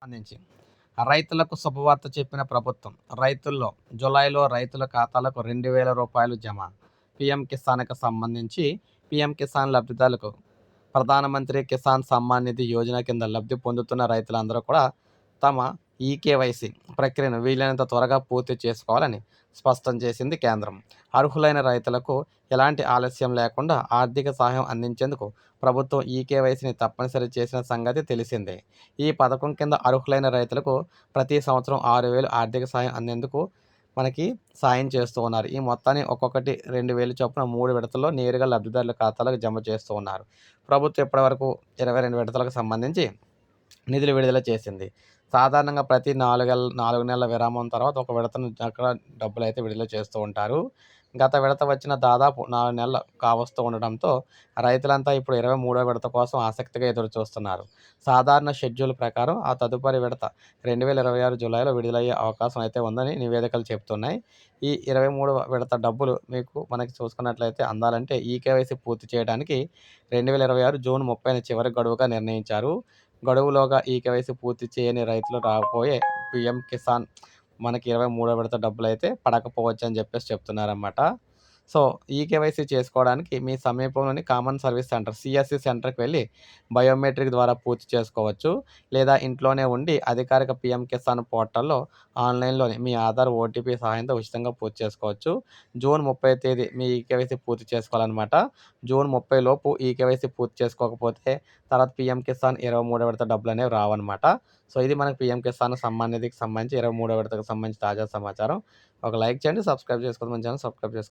సంబంధించి రైతులకు శుభవార్త చెప్పిన ప్రభుత్వం. జూలైలో రైతుల ఖాతాలకు రూ. 2,000 జమ. పీఎం కిసాన్‌కి సంబంధించి పీఎం కిసాన్ లబ్ధిదారులకు ప్రధానమంత్రి కిసాన్ సమ్మాన్ నిధి యోజన కింద లబ్ధి పొందుతున్న రైతులందరూ కూడా తమ ఈకేవైసీ ప్రక్రియను వీలైనంత త్వరగా పూర్తి చేసుకోవాలని స్పష్టం చేసింది కేంద్రం. అర్హులైన రైతులకు ఎలాంటి ఆలస్యం లేకుండా ఆర్థిక సహాయం అందించేందుకు ప్రభుత్వం ఈకేవైసీని తప్పనిసరి చేసిన సంగతి తెలిసిందే. ఈ పథకం కింద అర్హులైన రైతులకు ప్రతి సంవత్సరం 6,000 ఆర్థిక సాయం అందేందుకు మనకి సాయం చేస్తూ ఉన్నారు. ఈ మొత్తాన్ని ఒక్కొక్కటి 2,000 చొప్పున 3 విడతల్లో నేరుగా లబ్ధిదారుల ఖాతాలకు జమ చేస్తూ ఉన్నారు. ప్రభుత్వం ఇప్పటివరకు 22 విడతలకు సంబంధించి నిధులు విడుదల చేసింది. సాధారణంగా ప్రతి 4 నెలల విరామం తర్వాత ఒక విడతను అక్కడ డబ్బులైతే విడుదల చేస్తూ ఉంటారు. గత విడత వచ్చిన దాదాపు 4 నెలలు కావస్తూ ఉండడంతో రైతులంతా ఇప్పుడు 23వ విడత కోసం ఆసక్తిగా ఎదురుచూస్తున్నారు. సాధారణ షెడ్యూల్ ప్రకారం ఆ తదుపరి విడత 2026 జూలైలో విడుదలయ్యే అవకాశం అయితే ఉందని నివేదికలు చెబుతున్నాయి. ఈ 23వ విడత డబ్బులు మనకి చూసుకున్నట్లయితే అందాలంటే ఈకేవైసీ పూర్తి చేయడానికి 2026 జూన్ 30న చివరి గడువుగా నిర్ణయించారు. గడువులోగా ఈకేవైసీ పూర్తి చేయని రైతులు రాబోయే పీఎం కిసాన్ మనకి 23వ విడత డబ్బులైతే పడకపోవచ్చని చెప్తున్నారన్నమాట. సో, ఈకేవైసీ చేసుకోవడానికి మీ సమీపంలోని కామన్ సర్వీస్ సెంటర్ (సీఎస్‌సి) సెంటర్‌కి వెళ్లి బయోమెట్రిక్ ద్వారా పూర్తి చేసుకోవచ్చు. లేదా ఇంట్లోనే ఉండి అధికారిక పీఎం కిసాన్ పోర్టల్‌లో ఆన్‌లైన్‌లోనే మీ ఆధార్, ఓటీపీ సహాయంతో ఉచితంగా పూర్తి చేసుకోవచ్చు. జూన్ 30 తేదీ మీ ఈకేవైసీ పూర్తి చేసుకోవాలన్నమాట. జూన్ 30 లోపు ఈకేవైసీ పూర్తి చేసుకోకపోతే తర్వాత పీఎం కిసాన్ 23వ విడత డబ్బులనేవి రావన్నమాట. సో, ఇది మనకు పీఎం కిసాన్ సమ్మాన్ నిధికి సంబంధించి 23వ విడతకు సంబంధించి తాజా సమాచారం. ఒక లైక్ చేయండి, సబ్స్క్రైబ్ చేసుకోవద్దు మన ఛానల్ సబ్స్క్రైబ్ చేసుకోండి.